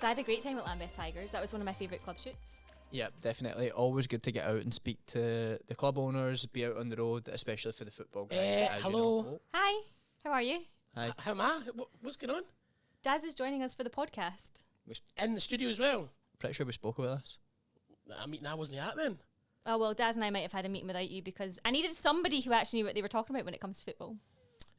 So I had a great time at Lambeth Tigers. That was one of my favourite club shoots. Yeah, definitely. Always good to get out and speak to the club owners, be out on the road, especially for the football guys. Hello. You know. Hi, how are you? Hi. How am I? What's going on? Daz is joining us for the podcast. In the studio as well. Pretty sure we spoke about this. A meeting I wasn't at then. Oh, well, Daz and I might have had a meeting without you because I needed somebody who actually knew what they were talking about when it comes to football.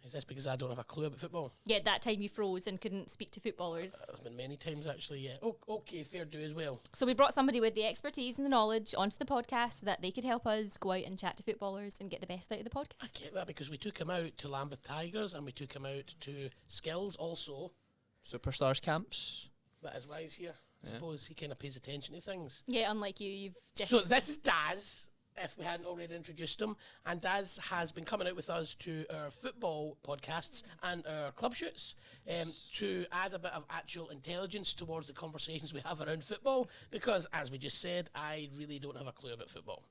Is this because I don't have a clue about football? Yeah, that time you froze and couldn't speak to footballers. There's been many times actually, yeah. Oh, okay, fair do as well. So we brought somebody with the expertise and the knowledge onto the podcast so that they could help us go out and chat to footballers and get the best out of the podcast. I get that because we took him out to Lambeth Tigers and we took him out to Skillz also. Superstars camps. That is why he's here. I suppose he kind of pays attention to things. Yeah, unlike you, you've So this is Daz, if we hadn't already introduced him. And Daz has been coming out with us to our football podcasts and our club shoots to add a bit of actual intelligence towards the conversations we have around football. Because, as we just said, I really don't have a clue about football.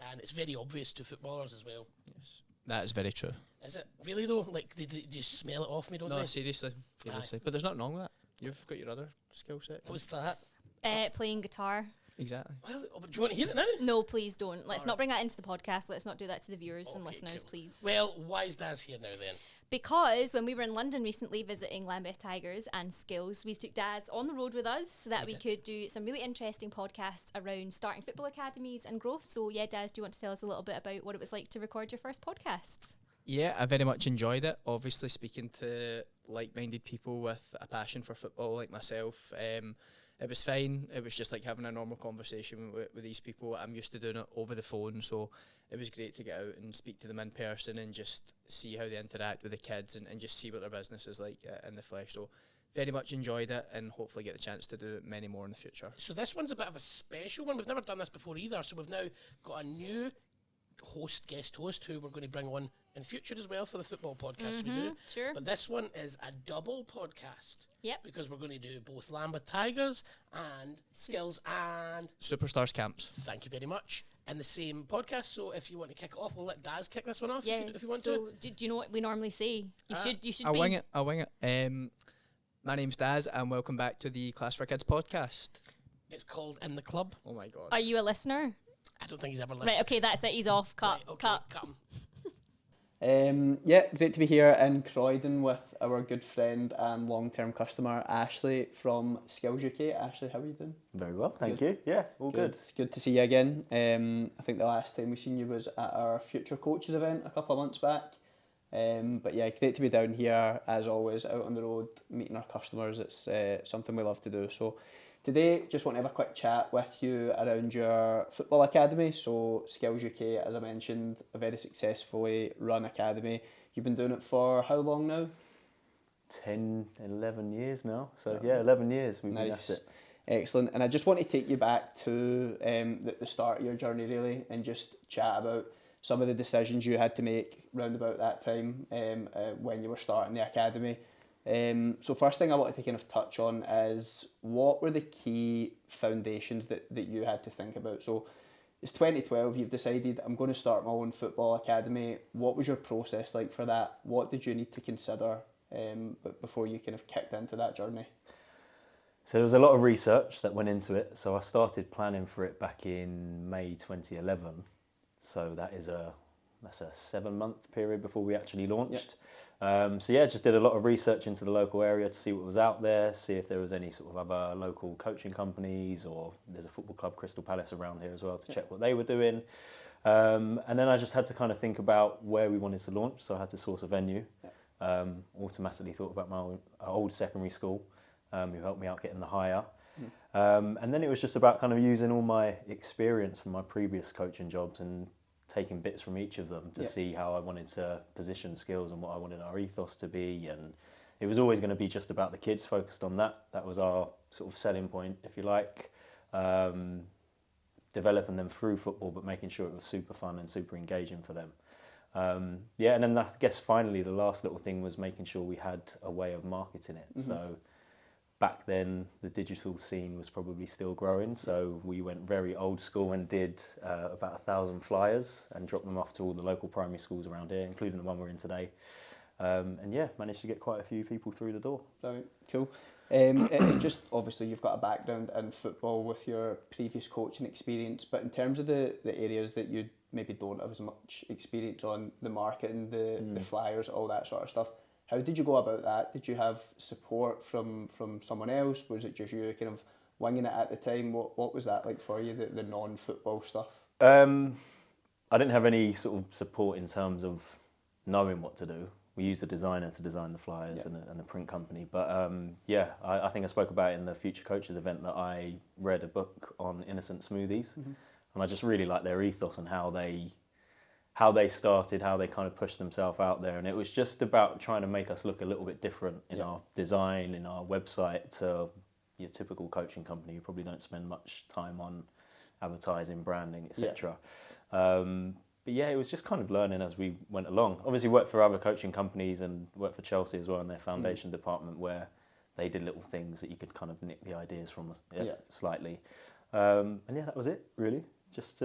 And it's very obvious to footballers as well. Yes, that is very true. Is it? Really, though? Like, they just smell it off me, don't they? No, seriously. But there's nothing wrong with that. You've got your other skill set. What's that? playing guitar. Exactly. Well, do you want to hear it now? No, please don't. Let's not bring that into the podcast. Let's not do that to the viewers and Okay, listeners, cool. please. Well, why is Daz here now then? Because when we were in London recently visiting Lambeth Tigers and Skillz, we took Daz on the road with us so that we could do some really interesting podcasts around starting football academies and growth. So yeah, Daz, do you want to tell us a little bit about what it was like to record your first podcast? Yeah, I very much enjoyed it. Obviously, speaking to like-minded people with a passion for football like myself, it was fine. It was just like having a normal conversation with these people. I'm used to doing it over the phone, so it was great to get out and speak to them in person and just see how they interact with the kids and just see what their business is like in the flesh. So very much enjoyed it and hopefully get the chance to do many more in the future. So this one's a bit of a special one. We've never done this before either, so we've now got a new guest host who we're going to bring on in future as well for the football podcast we do. Sure. But this one is a double podcast. Yep. Because we're going to do both Lambeth Tigers and Skillz and Superstars camps. thank you very much in the same podcast. So if you want to kick it off, we'll let Daz kick this one off Yeah. if you want so to. do you know what we normally say? You should I'll be. wing it. My name's Daz and welcome back to the Class for Kids podcast. It's called In the Club. Oh my God. Are you a listener? I don't think he's ever listened. Right, okay, that's it. He's off. Cut. Right, okay, Cut. cut him. Yeah, great to be here in Croydon with our good friend and long-term customer Ashley from Skillz UK. Ashley, how are you doing? Very well, thank you. Yeah, all good. It's good to see you again. I think the last time we seen you was at our Future Coaches event a couple of months back. But yeah, great to be down here as always, out on the road, meeting our customers. It's something we love to do. So today, just want to have a quick chat with you around your football academy. So Skillz UK, as I mentioned, a very successfully run academy. You've been doing it for how long now? 10, 11 years now. So yeah, 11 years we've been at it. Excellent. And I just want to take you back to the start of your journey really and just chat about some of the decisions you had to make round about that time when you were starting the academy. So first thing I wanted to kind of touch on is what were the key foundations that you had to think about? So it's 2012, you've decided I'm going to start my own football academy. What was your process like for that? What did you need to consider before you kind of kicked into that journey? So there was a lot of research that went into it. So I started planning for it back in May 2011. So that's a 7-month period before we actually launched. So yeah, just did a lot of research into the local area to see what was out there, see if there was any sort of other local coaching companies, or there's a football club, Crystal Palace, around here as well to check what they were doing. And then I just had to kind of think about where we wanted to launch. So I had to source a venue. Automatically thought about my old secondary school, who helped me out getting the hire. And then it was just about kind of using all my experience from my previous coaching jobs and taking bits from each of them to see how I wanted to position Skillz and what I wanted our ethos to be. And it was always going to be just about the kids, focused on that. That was our sort of selling point, if you like. Developing them through football, but making sure it was super fun and super engaging for them. And then I guess finally the last little thing was making sure we had a way of marketing it. So back then the digital scene was probably still growing, so we went very old school and did about 1,000 flyers and dropped them off to all the local primary schools around here, including the one we're in today. And yeah, managed to get quite a few people through the door. Brilliant. Cool. And just obviously you've got a background in football with your previous coaching experience, but in terms of the areas that you maybe don't have as much experience on, the marketing, the flyers, all that sort of stuff, how did you go about that? Did you have support from someone else? Was it just you kind of winging it at the time? What was that like for you, the non-football stuff? I didn't have any sort of support in terms of knowing what to do. We used a designer to design the flyers and a print company. But I think I spoke about it in the Future Coaches event that I read a book on innocent smoothies. And I just really liked their ethos and how they started, how they kind of pushed themselves out there. And it was just about trying to make us look a little bit different in our design, in our website to your typical coaching company. You probably don't spend much time on advertising, branding, etc. But yeah, it was just kind of learning as we went along. Obviously worked for other coaching companies and worked for Chelsea as well in their foundation department, where they did little things that you could kind of nick the ideas from slightly. And yeah, that was it really. Just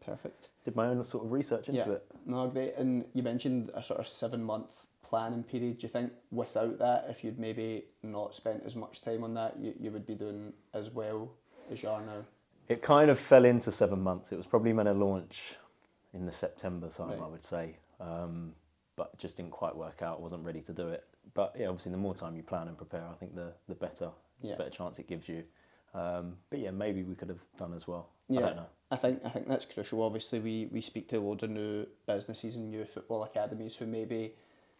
perfect. Did my own sort of research into it. No, great. And you mentioned a sort of 7-month planning period. Do you think without that, if you'd maybe not spent as much time on that, you would be doing as well as you are now? It kind of fell into 7 months. It was probably meant to launch in the September time, I would say, but it just didn't quite work out. I wasn't ready to do it. But yeah, obviously the more time you plan and prepare, I think the better chance it gives you. But yeah, maybe we could have done as well. I don't know. I think that's crucial. Obviously, we speak to loads of new businesses and new football academies who maybe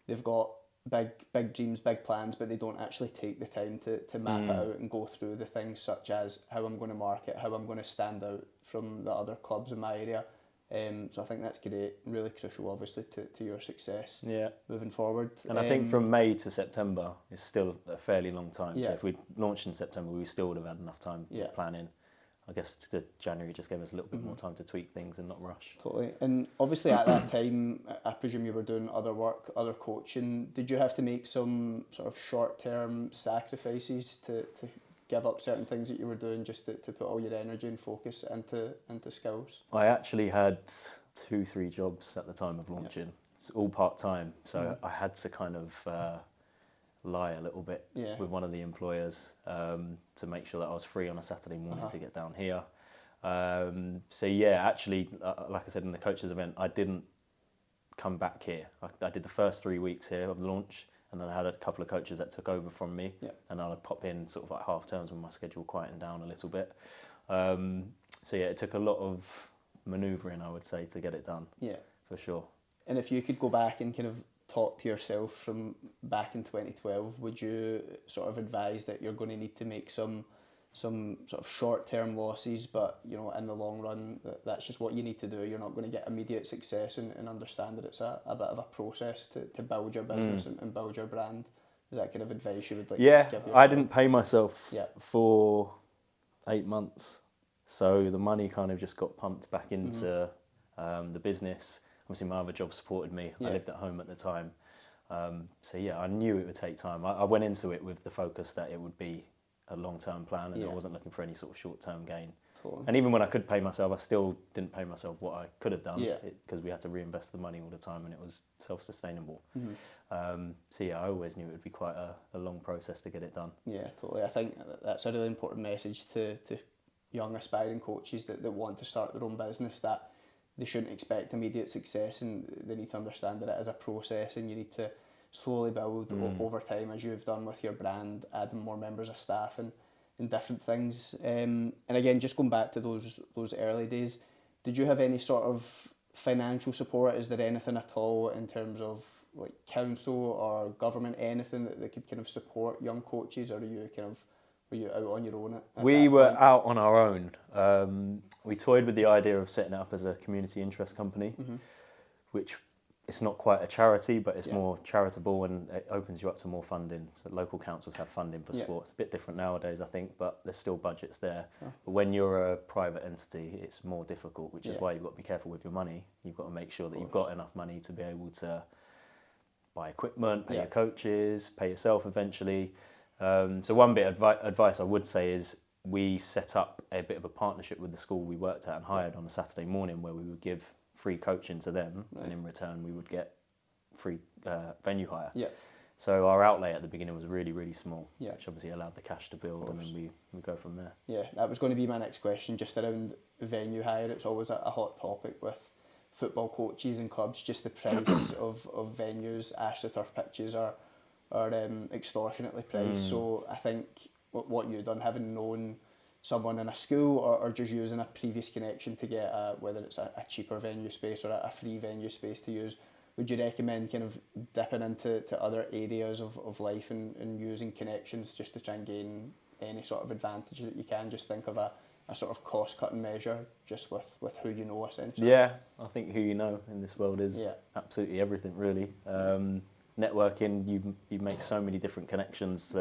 they've got big dreams, big plans, but they don't actually take the time to map it out and go through the things such as how I'm going to market, how I'm going to stand out from the other clubs in my area. So I think that's great, really crucial obviously to your success moving forward. And I think from May to September is still a fairly long time. So if we launched in September, we still would have had enough time planning. I guess to January just gave us a little bit more time to tweak things and not rush. Totally. And obviously at that time, I presume you were doing other work, other coaching. Did you have to make some sort of short-term sacrifices to give up certain things that you were doing just to put all your energy and focus into Skillz? I actually had 2-3 jobs at the time of launching. It's all part-time, so I had to kind of lie a little bit with one of the employers to make sure that I was free on a Saturday morning to get down here. So yeah, actually, like I said in the coaches event, I didn't come back here. I did the first 3 weeks here of the launch, and then I had a couple of coaches that took over from me, and I'd pop in sort of like half terms when my schedule quietened down a little bit. So yeah, it took a lot of manoeuvring, I would say, to get it done. Yeah, for sure. And if you could go back and kind of talk to yourself from back in 2012, would you sort of advise that you're going to need to make some sort of short-term losses, but you know, in the long run, that's just what you need to do? You're not going to get immediate success, and understand that it's a bit of a process to build your business and build your brand. Is that kind of advice you would like to give? I didn't pay myself for 8 months, so the money kind of just got pumped back into the business. Obviously, my other job supported me. I lived at home at the time. So yeah, I knew it would take time. I went into it with the focus that it would be a long-term plan, and I wasn't looking for any sort of short-term gain. Totally. And even when I could pay myself, I still didn't pay myself what I could have done, because we had to reinvest the money all the time, and it was self-sustainable. So yeah, I always knew it would be quite a long process to get it done. Yeah, totally. I think that's a really important message to young aspiring coaches that want to start their own business, that they shouldn't expect immediate success, and they need to understand that it is a process, and you need to slowly build over time, as you've done with your brand, adding more members of staff and different things. And again, just going back to those early days, did you have any sort of financial support? Is there anything at all in terms of like council or government, anything that could kind of support young coaches, or were you out on your own? We were out on our own. We toyed with the idea of setting it up as a community interest company, which it's not quite a charity, but it's more charitable, and it opens you up to more funding. So local councils have funding for sport. It's a bit different nowadays, I think, but there's still budgets there. But when you're a private entity, it's more difficult, which is why you've got to be careful with your money. You've got to make sure that you've got enough money to be able to buy equipment, pay your coaches, pay yourself eventually. So one bit of advice I would say is we set up a bit of a partnership with the school we worked at and hired on a Saturday morning, where we would give free coaching to them, and in return we would get free venue hire. Yeah. So our outlay at the beginning was really, really small, Yeah. which obviously allowed the cash to build, and then we go from there. Yeah, that was going to be my next question, just around venue hire. It's always a hot topic with football coaches and clubs, just the price of venues. AstroTurf pitches are extortionately priced. So I think what you've done, having known someone in a school or just using a previous connection to get whether it's a cheaper venue space or a free venue space to use, would you recommend kind of dipping into other areas of life and using connections just to try and gain any sort of advantage that you can? Just think of a sort of cost-cutting measure just with who you know, essentially. Yeah, I think who you know in this world is absolutely everything, really. Networking, you make so many different connections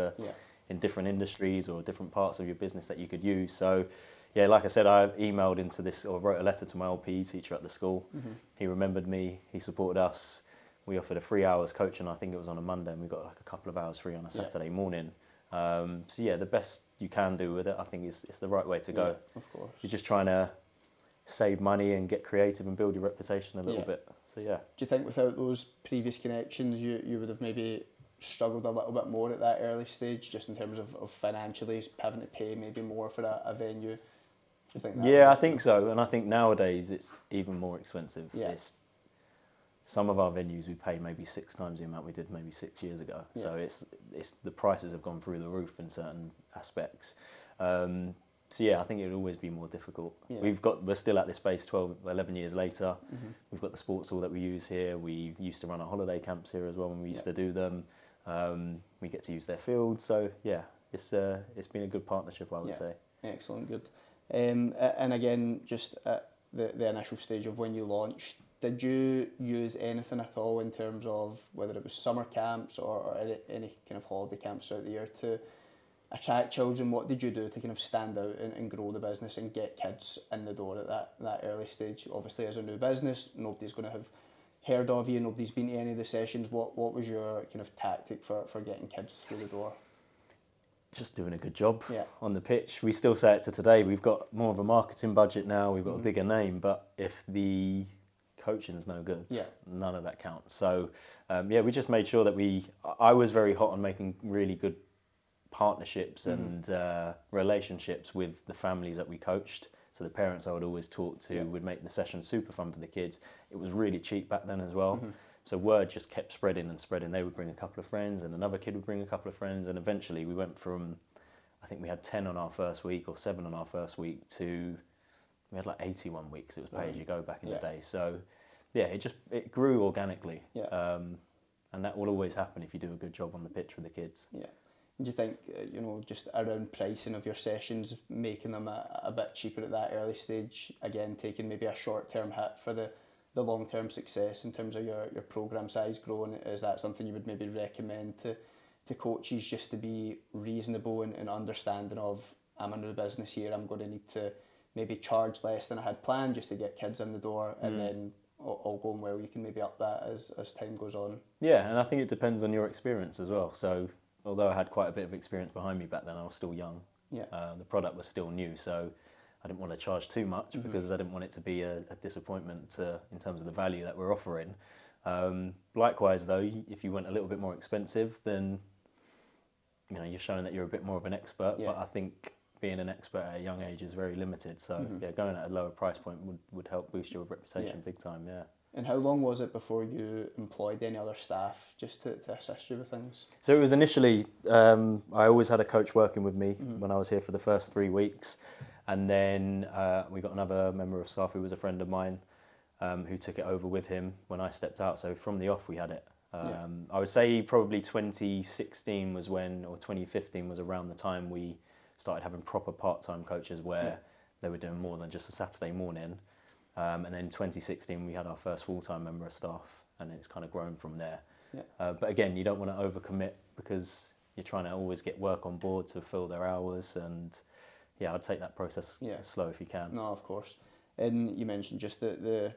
in different industries or different parts of your business that you could use. So, yeah, like I said, I emailed into this or wrote a letter to my old PE teacher at the school. He remembered me, he supported us. We offered a 3 hours coaching, I think it was on a Monday, and we got like a couple of hours free on a Saturday morning. So yeah, the best you can do with it, I think it's the right way to go. Yeah, of course. You're just trying to save money and get creative and build your reputation a little bit. So yeah. Do you think without those previous connections, you would have maybe struggled a little bit more at that early stage, just in terms of financially having to pay maybe more for a venue? Do you think that? Yeah, I think so, and I think nowadays it's even more expensive. Yeah. Some of our venues we pay maybe 6 times the amount we did maybe 6 years ago. Yeah. So it's the prices have gone through the roof in certain aspects. So yeah, I think it would always be more difficult. Yeah. We're still at this base 11 years later. We've got the sports hall that we use here. We used to run our holiday camps here as well when we used to do them. We get to use their field. So yeah, it's been a good partnership, I would say. Excellent, good. And again, just at the initial stage of when you launched, did you use anything at all in terms of whether it was summer camps or any kind of holiday camps throughout the year to attract children? What did you do to kind of stand out and grow the business and get kids in the door at that early stage? Obviously, as a new business, nobody's going to have heard of you, nobody's been to any of the sessions. What was your kind of tactic for getting kids through the door? Just doing a good job on the pitch. We still say it to today, we've got more of a marketing budget now, we've got a bigger name, but if the coaching's no good, none of that counts. So we just made sure that I was very hot on making really good partnerships and relationships with the families that we coached. So the parents I would always talk to would make the session super fun for the kids. It was really cheap back then as well. So word just kept spreading and spreading. They would bring a couple of friends and another kid would bring a couple of friends, and eventually we went from, I think we had 10 on our first week or 7 on our first week to we had like 81 weeks. It was pay as you go back in the day. So yeah, it grew organically. And that will always happen if you do a good job on the pitch with the kids. Yeah. Do you think, just around pricing of your sessions, making them a bit cheaper at that early stage, again, taking maybe a short-term hit for the long-term success in terms of your programme size growing, is that something you would maybe recommend to coaches, just to be reasonable and understanding of, I'm a new business here, I'm going to need to maybe charge less than I had planned just to get kids in the door, and then all going well, you can maybe up that as time goes on? Yeah, and I think it depends on your experience as well. So although I had quite a bit of experience behind me back then, I was still young. The product was still new, so I didn't want to charge too much because I didn't want it to be a disappointment in terms of the value that we're offering. Likewise, though, if you went a little bit more expensive, then you're showing that you're a bit more of an expert. But I think being an expert at a young age is very limited. So going at a lower price point would help boost your reputation big time. Yeah. And how long was it before you employed any other staff just to assist you with things? So it was initially, I always had a coach working with me when I was here for the first 3 weeks. And then we got another member of staff who was a friend of mine who took it over with him when I stepped out. So from the off, we had it. I would say probably 2016 was when, or 2015 was around the time we started having proper part-time coaches where they were doing more than just a Saturday morning. And then 2016 we had our first full-time member of staff, and it's kind of grown from there. But again, you don't want to overcommit because you're trying to always get work on board to fill their hours, and I'd take that process slow if you can. No, of course. And you mentioned just the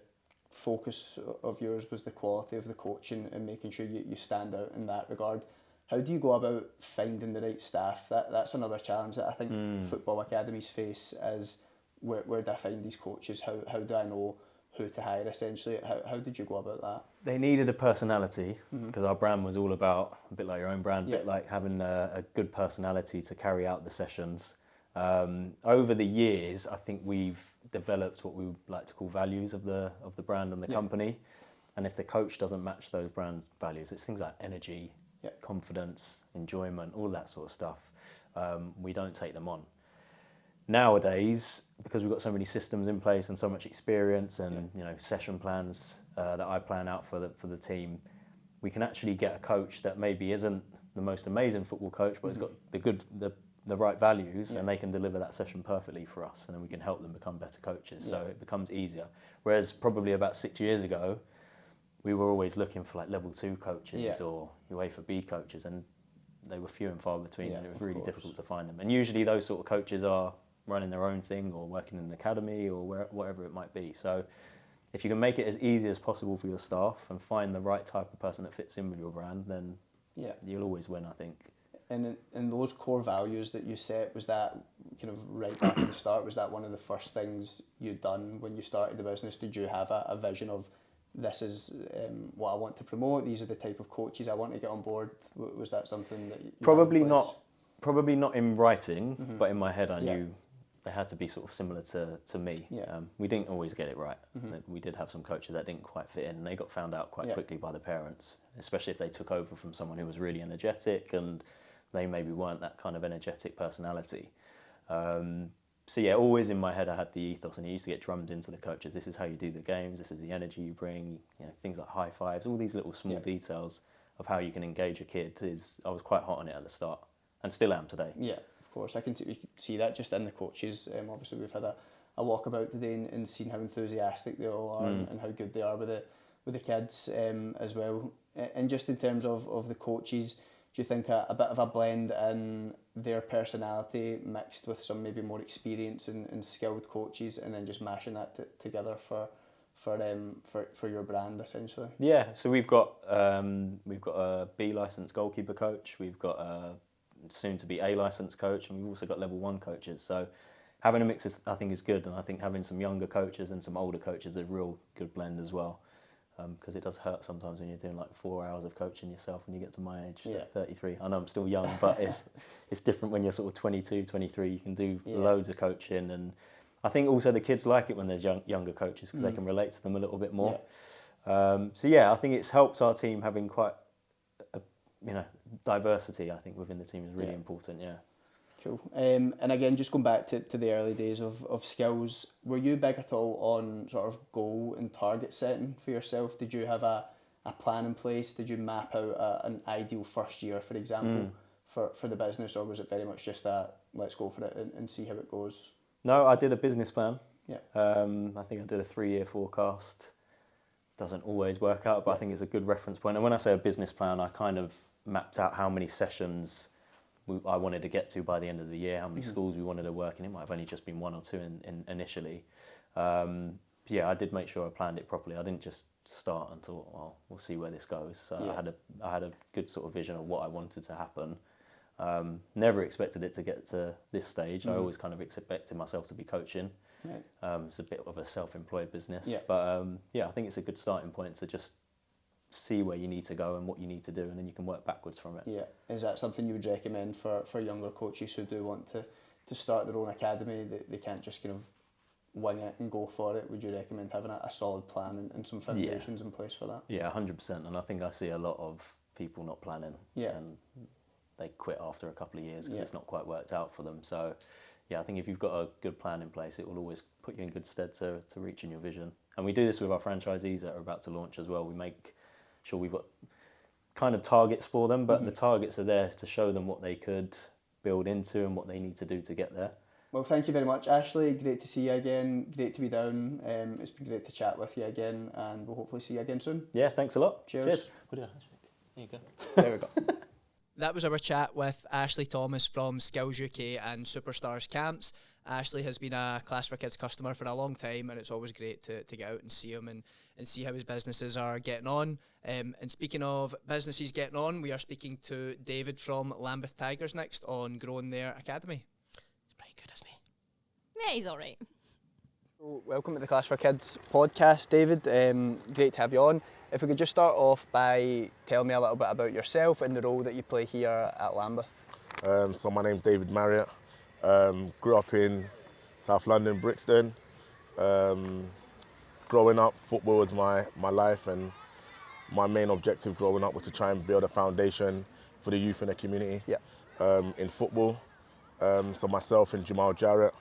focus of yours was the quality of the coaching and making sure you stand out in that regard. How do you go about finding the right staff? That's another challenge that I think football academies face, is where do I find these coaches? How do I know who to hire essentially. How did you go about that? They needed a personality because our brand was all about, a bit like your own brand, a bit like having a good personality to carry out the sessions. Over the years, I think we've developed what we would like to call values of the brand and the company. And if the coach doesn't match those brand's values, it's things like energy, confidence, enjoyment, all that sort of stuff. We don't take them on. Nowadays, because we've got so many systems in place and so much experience and session plans that I plan out for the team, we can actually get a coach that maybe isn't the most amazing football coach, but has got the right values, and they can deliver that session perfectly for us, and then we can help them become better coaches. So it becomes easier. Whereas probably about 6 years ago, we were always looking for like level 2 coaches or UEFA B coaches, and they were few and far between, and it was really difficult to find them. And usually those sort of coaches are running their own thing or working in an academy or whatever it might be. So if you can make it as easy as possible for your staff and find the right type of person that fits in with your brand, then you'll always win, I think. And those core values that you set, was that kind of right back at the start? Was that one of the first things you'd done when you started the business? Did you have a vision of, this is what I want to promote, these are the type of coaches I want to get on board? Was that something that you Probably not in writing, but in my head I knew they had to be sort of similar to me. We didn't always get it right. We did have some coaches that didn't quite fit in, and they got found out quite quickly by the parents, especially if they took over from someone who was really energetic and they maybe weren't that kind of energetic personality. So yeah, always in my head I had the ethos, and it used to get drummed into the coaches. This is how you do the games, this is the energy you bring, things like high fives, all these little small details of how you can engage a kid. I was quite hot on it at the start, and still am today. Yeah, of course. I can see that just in the coaches. Obviously we've had a walkabout today and seen how enthusiastic they all are and how good they are with the kids as well. And just in terms of the coaches, do you think a bit of a blend in their personality mixed with some maybe more experience and skilled coaches, and then just mashing that together for your brand essentially? Yeah, so we've got a B licensed goalkeeper coach, we've got a soon to be A licensed coach, and we've also got level 1 coaches. So having a mix I think is good, and I think having some younger coaches and some older coaches is a real good blend as well. Because it does hurt sometimes when you're doing like 4 hours of coaching yourself when you get to my age, 33. I know I'm still young, but it's different when you're sort of 22, 23. You can do loads of coaching, and I think also the kids like it when there's younger coaches because they can relate to them a little bit more. So yeah, I think it's helped our team having quite a diversity. I think within the team is really important. Yeah. Cool. And again, just going back to the early days of Skillz, were you big at all on sort of goal and target setting for yourself? Did you have a plan in place? Did you map out an ideal first year, for example, for the business, or was it very much just that let's go for it and see how it goes? No, I did a business plan. I think I did a 3-year forecast. Doesn't always work out, but I think it's a good reference point. And when I say a business plan, I kind of mapped out how many sessions I wanted to get to by the end of the year, how many schools we wanted to work in. It might have only just been 1 or 2 initially. I did make sure I planned it properly. I didn't just start and thought, well, we'll see where this goes. So I had a good sort of vision of what I wanted to happen. Never expected it to get to this stage. I always kind of expected myself to be coaching. It's a bit of a self-employed business. But I think it's a good starting point to just see where you need to go and what you need to do, and then you can work backwards from it. Yeah. Is that something you would recommend for younger coaches who do want to start their own academy? They can't just kind of wing it and go for it. Would you recommend having a solid plan and some foundations in place for that? Yeah, 100%. And I think I see a lot of people not planning and they quit after a couple of years because it's not quite worked out for them. So I think if you've got a good plan in place, it will always put you in good stead to reaching your vision. And we do this with our franchisees that are about to launch as well. We make sure we've got kind of targets for them, but the targets are there to show them what they could build into and what they need to do to get there. Well, thank you very much, Ashley. Great to see you again. Great to be down. It's been great to chat with you again, and we'll hopefully see you again soon. Yeah, thanks a lot. Cheers. There you go. There we go. That was our chat with Ashley Thomas from Skillz UK and Superstars Camps. Ashley has been a Class for Kids customer for a long time, and it's always great to get out and see him and see how his businesses are getting on. And speaking of businesses getting on, we are speaking to David from Lambeth Tigers next on growing their academy. He's pretty good, isn't he? Yeah, he's all right. So, welcome to the Class for Kids podcast, David. Great to have you on. If we could just start off by telling me a little bit about yourself and the role that you play here at Lambeth. So my name's David Marriott. Grew up in South London, Brixton. Growing up, football was my life, and my main objective growing up was to try and build a foundation for the youth in the community in football. So myself and Jamal Jarrett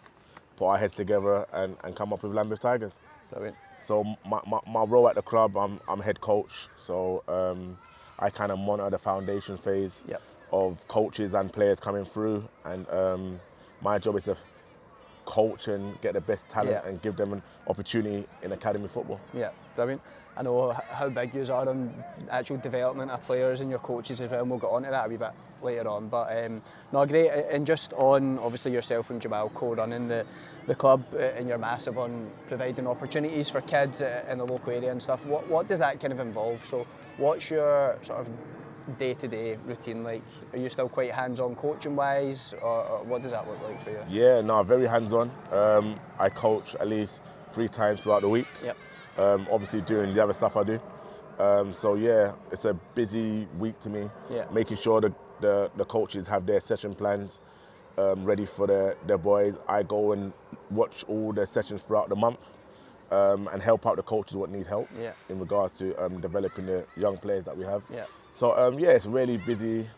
put our heads together and come up with Lambeth Tigers. Brilliant. So my role at the club, I'm head coach. So I kind of monitor the foundation phase of coaches and players coming through, and my job is to coach and get the best talent and give them an opportunity in academy football. Yeah, brilliant. I know how big you are on actual development of players and your coaches as well, and we'll get onto that a wee bit later on. But no, great. And just on, obviously, yourself and Jamal co-running the club, and you're massive on providing opportunities for kids in the local area and stuff. What does that kind of involve? So what's your sort of day-to-day routine like? Are you still quite hands-on coaching-wise, or what does that look like for you? Yeah, no, very hands-on. I coach at least 3 times throughout the week. Yep. Obviously doing the other stuff I do. So yeah, it's a busy week to me. Yeah. Making sure the coaches have their session plans ready for their boys. I go and watch all the sessions throughout the month and help out the coaches what need help in regards to developing the young players that we have. Yeah. So yeah, it's a really busy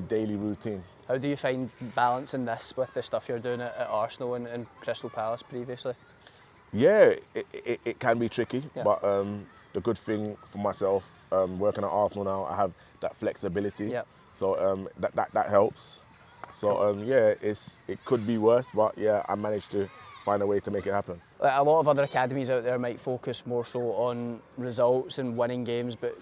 daily routine. How do you find balancing this with the stuff you're doing at Arsenal and Crystal Palace previously? Yeah, it can be tricky, but the good thing for myself, working at Arsenal now, I have that flexibility. Yeah. So that helps. So yeah, it could be worse, but yeah, I managed to find a way to make it happen. A lot of other academies out there might focus more so on results and winning games, but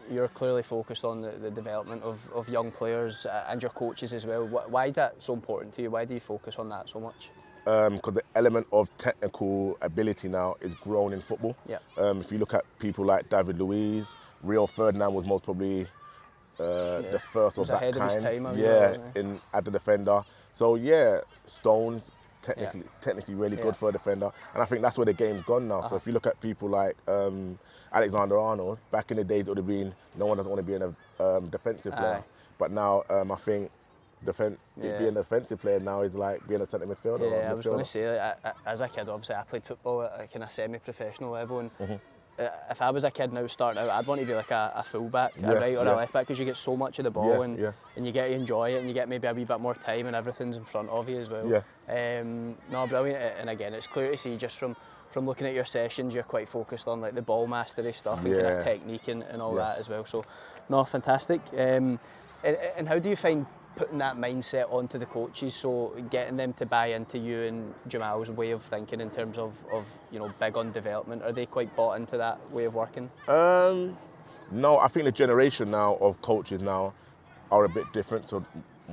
you're clearly focused on the development of young players and your coaches as well. Why is that so important to you? Why do you focus on that so much? Because the element of technical ability now is grown in football. Yeah. If you look at people like David Luiz, Rio Ferdinand was most probably the first of that ahead kind. Of his time, as a defender. So yeah, Stones technically really good for a defender, and I think that's where the game's gone now. So if you look at people like Alexander Arnold, back in the days it would have been no one doesn't want to be a defensive player, but now I think being a defensive player now is like being a centre midfielder. Yeah, I was going to say, as a kid, obviously I played football at a kind of semi-professional level, and if I was a kid now starting out, I'd want to be like a full-back, a right or a left-back, because you get so much of the ball and you get to enjoy it, and you get maybe a wee bit more time and everything's in front of you as well. No, brilliant. And again, it's clear to see just from looking at your sessions, you're quite focused on like the ball mastery stuff and kind of technique and all that as well. So, no, fantastic. And how do you find putting that mindset onto the coaches, so getting them to buy into you and Jamal's way of thinking in terms of big on development? Are they quite bought into that way of working? No, I think the generation now of coaches now are a bit different to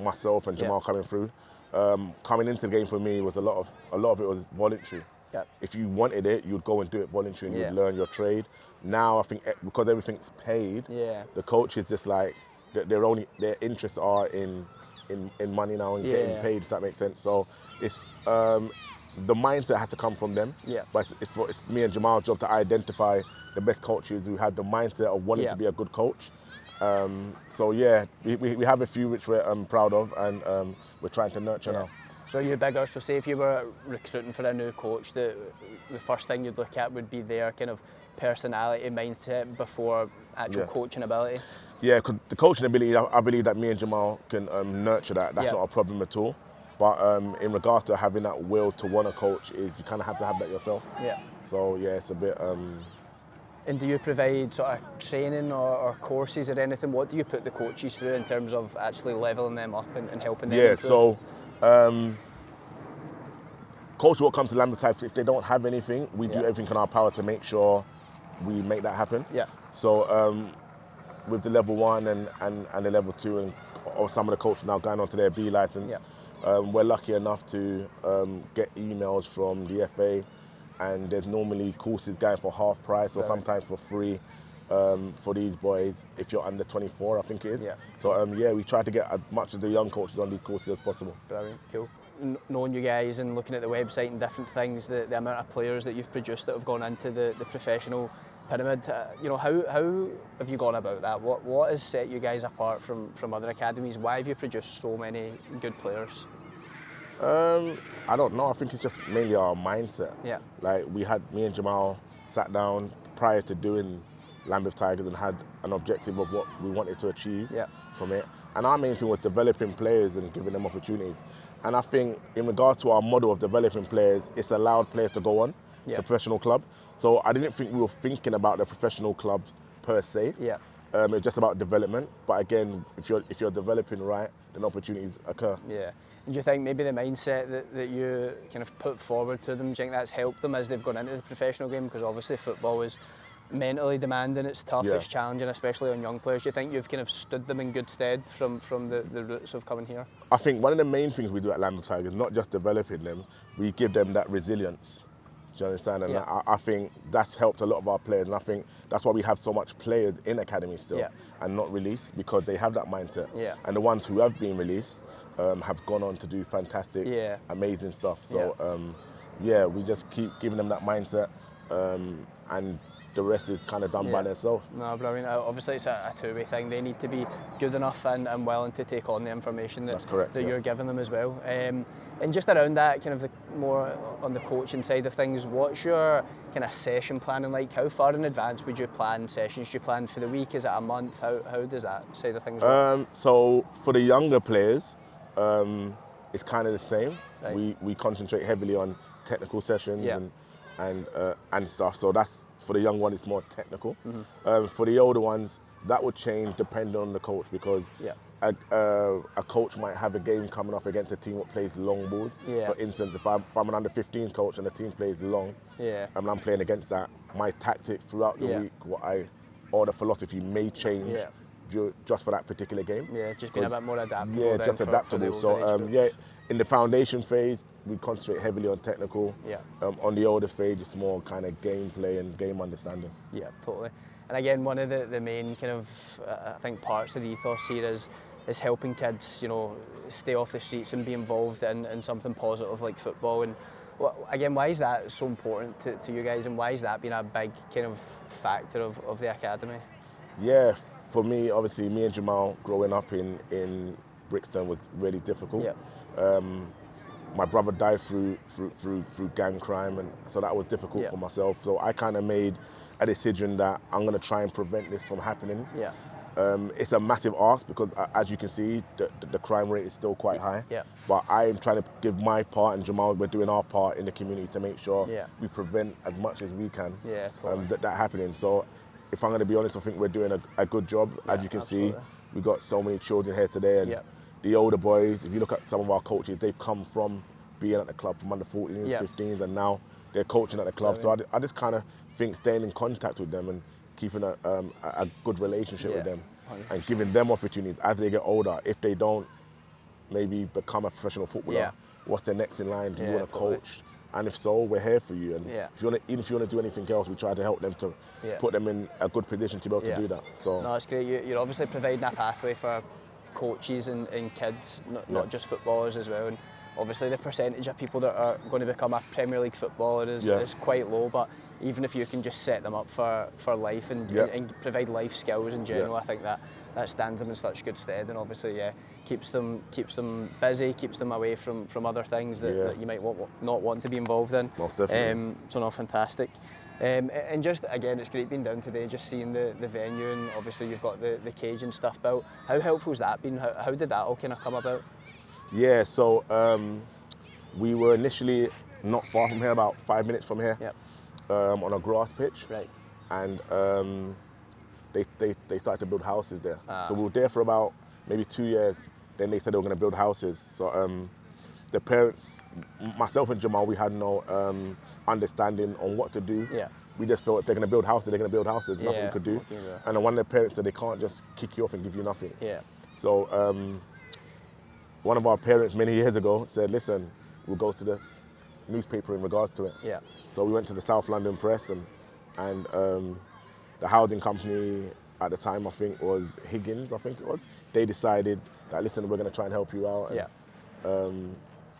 myself and Jamal coming through. Coming into the game for me was a lot of it was voluntary. Yep. If you wanted it, you'd go and do it voluntary and you'd learn your trade. Now I think because everything's paid, the coaches just like their interests are in money now and getting paid. Does that make sense? So it's the mindset has to come from them. Yeah. But it's me and Jamal's job to identify the best coaches who have the mindset of wanting to be a good coach. So yeah, we have a few which we're proud of, and we're trying to nurture now. So you're bigger. So say if you were recruiting for a new coach, the first thing you'd look at would be their kind of personality, mindset before actual coaching ability. Yeah, because the coaching ability, I believe that me and Jamal can nurture that. That's not a problem at all. But in regards to having that will to want to coach, is you kind of have to have that yourself. Yeah. So yeah, it's a bit. And do you provide sort of training or courses or anything? What do you put the coaches through in terms of actually levelling them up and helping them improve? So coaches will come to Lambeth Tigers, if they don't have anything, we do everything in our power to make sure we make that happen. Yeah. So with the level 1 and the level 2 and or some of the coaches now going on to their B license, we're lucky enough to get emails from the FA, and there's normally courses going for half price or sometimes for free for these boys if you're under 24, I think it is. Yeah. So we try to get as much of the young coaches on these courses as possible. Brilliant, cool. knowing you guys and looking at the website and different things, the amount of players that you've produced that have gone into the professional pyramid, how have you gone about that? What has set you guys apart from other academies? Why have you produced so many good players? I don't know. I think it's just mainly our mindset. Yeah. Like me and Jamal sat down prior to doing Lambeth Tigers and had an objective of what we wanted to achieve from it. And our main thing was developing players and giving them opportunities. And I think in regards to our model of developing players, it's allowed players to go on to professional club. So I didn't think we were thinking about the professional clubs per se. Yeah. It's just about development. But again, if you're developing right, then opportunities occur. Yeah. And do you think maybe the mindset that you kind of put forward to them, do you think that's helped them as they've gone into the professional game? Because obviously football is mentally demanding, it's tough, it's challenging, especially on young players. Do you think you've kind of stood them in good stead from the roots of coming here? I think one of the main things we do at Lambeth Tigers, not just developing them, we give them that resilience. Do you understand? And I think that's helped a lot of our players, and I think that's why we have so much players in academy still and not released, because they have that mindset. Yeah. And the ones who have been released have gone on to do fantastic, amazing stuff. So we just keep giving them that mindset, and the rest is kind of done by themselves. No, but I mean, obviously it's a two-way thing. They need to be good enough and willing to take on the information that you're giving them as well. And just around that, kind of more on the coaching side of things, what's your kind of session planning like? How far in advance would you plan sessions? Do you plan for the week? Is it a month? How does that side of things work? So for the younger players, it's kind of the same. Right. We concentrate heavily on technical sessions and stuff. So that's, for the young one, it's more technical. For the older ones, that would change depending on the coach, because a coach might have a game coming up against a team that plays long balls. For instance, if I'm an under-15 coach and the team plays long, and I'm playing against that, my tactic throughout the week, or the philosophy may change just for that particular game. Yeah, just being a bit more adaptable. Yeah, just adaptable. So in the foundation phase, we concentrate heavily on technical. On the older phase, it's more kind of gameplay and game understanding. Yeah, totally. And again, one of the main kind of I think parts of the ethos here is helping kids, stay off the streets and be involved in something positive like football. And again, why is that so important to you guys, and why has that been a big kind of factor of the academy? Yeah, for me, obviously, me and Jamal growing up in Brixton was really difficult. My brother died through gang crime, and so that was difficult for myself. So I kind of made a decision that I'm going to try and prevent this from happening. It's a massive ask, because as you can see, the crime rate is still quite high. But I am trying to give my part, and Jamal, we're doing our part in the community to make sure we prevent as much as we can that happening. So if I'm going to be honest, I think we're doing a good job. As you can see, we've got so many children here today, and the older boys, if you look at some of our coaches, they've come from being at the club from under 14s, 15s, and now they're coaching at the club. So I just kind of think staying in contact with them and keeping a good relationship with them 100%. And giving them opportunities as they get older. If they don't maybe become a professional footballer, what's the next in line? Do you want to coach? And if so, we're here for you. And even if you want to do anything else, we try to help them to put them in a good position to be able to do that. So no, it's great. You're obviously providing a pathway for coaches and kids, not just footballers as well. And obviously the percentage of people that are going to become a Premier League footballer is quite low, but even if you can just set them up for life and provide life skills in general, I think that stands them in such good stead, and obviously keeps them busy, keeps them away from other things that you might not want to be involved in. Most definitely. So no, fantastic. And just again, it's great being down today, just seeing the venue, and obviously you've got the cage and stuff built. How helpful has that been? How did that all kind of come about? Yeah, so we were initially not far from here, about 5 minutes from here, on a grass pitch. Right. And they started to build houses there. So we were there for about maybe 2 years. Then they said they were going to build houses. So the parents, myself and Jamal, we had no understanding on what to do. We just felt if they're going to build houses, they're going to build houses. Nothing we could do. And then one of the parents said they can't just kick you off and give you nothing. So one of our parents many years ago said, listen, we'll go to the newspaper in regards to it. So we went to the South London Press, and the housing company at the time, I think was Higgins, they decided that, listen, we're going to try and help you out. And,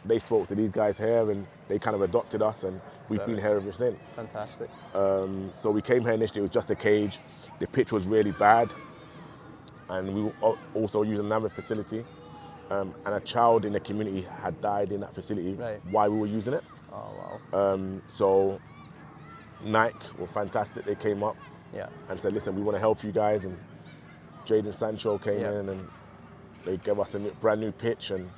they spoke to these guys here and they kind of adopted us, and we've been here ever since. Fantastic. So we came here initially, it was just a cage. The pitch was really bad, and we were also using another facility. And a child in the community had died in that facility while we were using it. Oh, wow. So Nike were fantastic. They came up and said, listen, we want to help you guys. And Jadon Sancho came in and they gave us a brand new pitch, and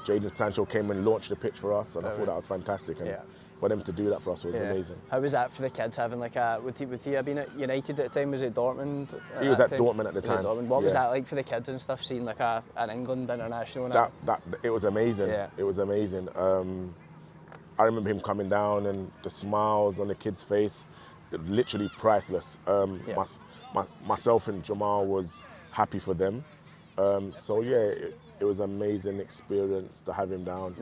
Jadon Sancho came and launched the pitch for us, and I thought that was fantastic. And for them to do that for us was amazing. How was that for the kids, having like would he have been at United at the time? Was it Dortmund? He was at Dortmund at the time. What was that like for the kids and stuff, seeing like an England international? It was amazing. It was amazing. I remember him coming down and the smiles on the kids' face, literally priceless. Myself and Jamal was happy for them. It was an amazing experience to have him down.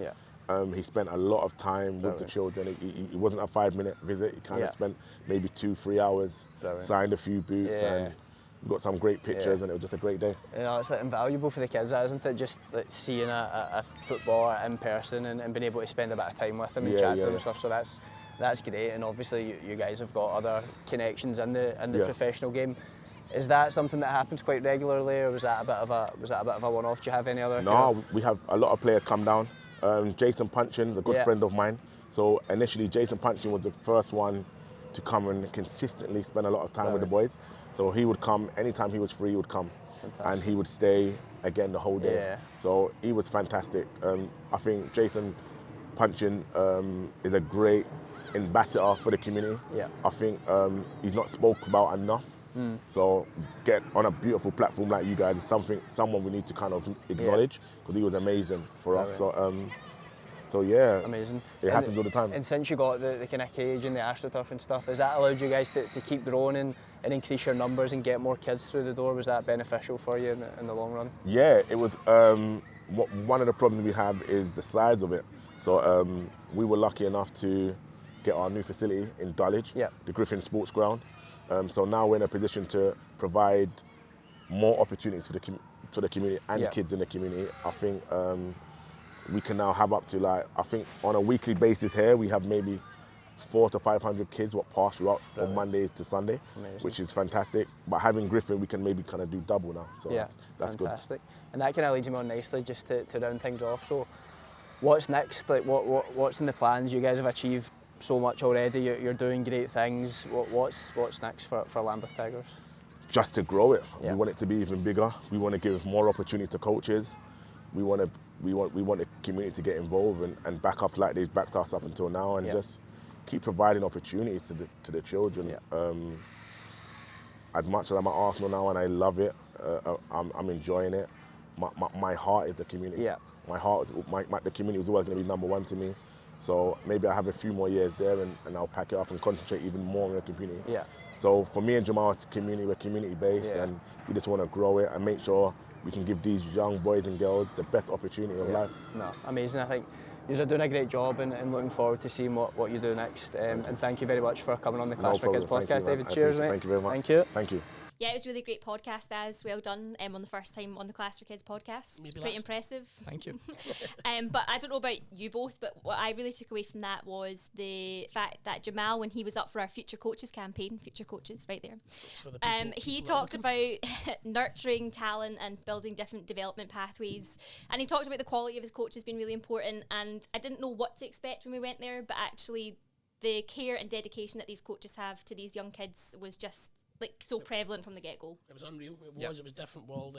He spent a lot of time with the children. He wasn't a 5-minute visit. He kind of spent maybe 2-3 hours, signed a few boots, and we got some great pictures, and it was just a great day. You know, it's like invaluable for the kids, isn't it? Just like seeing a footballer in person and being able to spend a bit of time with them and chat to them and stuff. So that's great. And obviously you guys have got other connections in the professional game. Is that something that happens quite regularly, or was that a bit of a one-off? Do you have any other? No, we have a lot of players come down. Jason Punchin is a good friend of mine. So initially, Jason Punchin was the first one to come and consistently spend a lot of time with the boys. So he would come anytime he was free. He would come, and he would stay again the whole day. So he was fantastic. I think Jason Punchin is a great ambassador for the community. I think he's not spoke about enough. So get on a beautiful platform like you guys is someone we need to kind of acknowledge, because he was amazing for us. So amazing. It happens all the time. And since you got the kind of cage and the AstroTurf and stuff, has that allowed you guys to keep growing and increase your numbers and get more kids through the door? Was that beneficial for you in the long run? Yeah, it was. One of the problems we have is the size of it. So we were lucky enough to get our new facility in Dulwich, the Griffin Sports Ground. So now we're in a position to provide more opportunities for the community and the kids in the community. I think we can now have up to I think on a weekly basis here, we have maybe 400 to 500 kids what pass throughout from Monday to Sunday, which is fantastic. But having Griffin, we can maybe kind of do double now. So that's fantastic. Good. And that kind of leads me on nicely just to round things off. So what's next? Like what's in the plans? You guys have achieved so much already. You're doing great things. What's next for Lambeth Tigers? Just to grow it. We want it to be even bigger. We want to give more opportunity to coaches. We want the community to get involved and back up like they've backed us up until now, and just keep providing opportunities to the children. As much as I'm at Arsenal now and I love it, I'm enjoying it. My heart is the community. My heart, the community was always going to be number one to me. So maybe I have a few more years there, and I'll pack it up and concentrate even more on the community. So for me and Jamal, it's community. We're community based, and we just want to grow it and make sure we can give these young boys and girls the best opportunity of life. No, amazing. I think you're doing a great job, and looking forward to seeing what you do next. And thank you very much for coming on the Class for Kids podcast, David. Cheers, mate. Thank you very much. Thank you. Thank you. Yeah, it was a really great podcast, as well done on the first time on the Class for Kids podcast. Maybe pretty impressive. Thank you. But I don't know about you both, but what I really took away from that was the fact that Jamal, when he was up for our Future Coaches campaign, Future Coaches right there, he talked about nurturing talent and building different development pathways, and he talked about the quality of his coaches being really important. And I didn't know what to expect when we went there, but actually the care and dedication that these coaches have to these young kids was just so prevalent from the get-go. It was unreal. It was different world.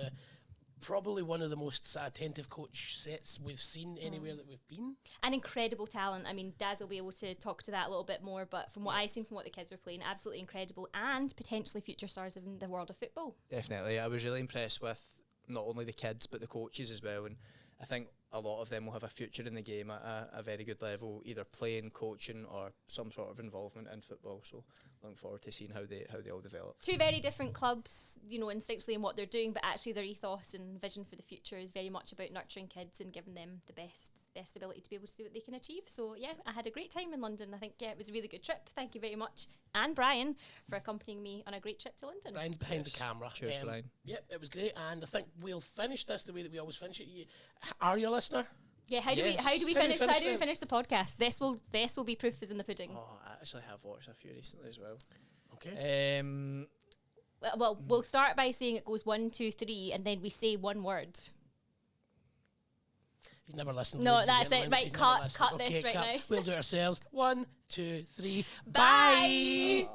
Probably one of the most attentive coach sets we've seen anywhere that we've been. And incredible talent. I mean, Daz will be able to talk to that a little bit more, but from what I've seen from what the kids were playing, absolutely incredible, and potentially future stars in the world of football. Definitely. I was really impressed with not only the kids but the coaches as well, and I think a lot of them will have a future in the game at a very good level, either playing, coaching, or some sort of involvement in football. So looking forward to seeing how they all develop. Two very different clubs, instinctually in what they're doing, but actually their ethos and vision for the future is very much about nurturing kids and giving them the best ability to be able to do what they can achieve. So yeah, I had a great time in London. I think it was a really good trip. Thank you very much, and Brian, for accompanying me on a great trip to London. Brian's behind the camera. Cheers, Brian. Yep, it was great, and I think we'll finish this the way that we always finish it. Are you a listener? Yeah, how do we finish the podcast? This will be proof is in the pudding. Oh, I actually have watched a few recently as well. Okay. Well, we'll start by saying it goes 1, 2, 3, and then we say one word. He's never listened. No, that's it. Right, cut this right now. We'll do it ourselves. 1, 2, 3. Bye.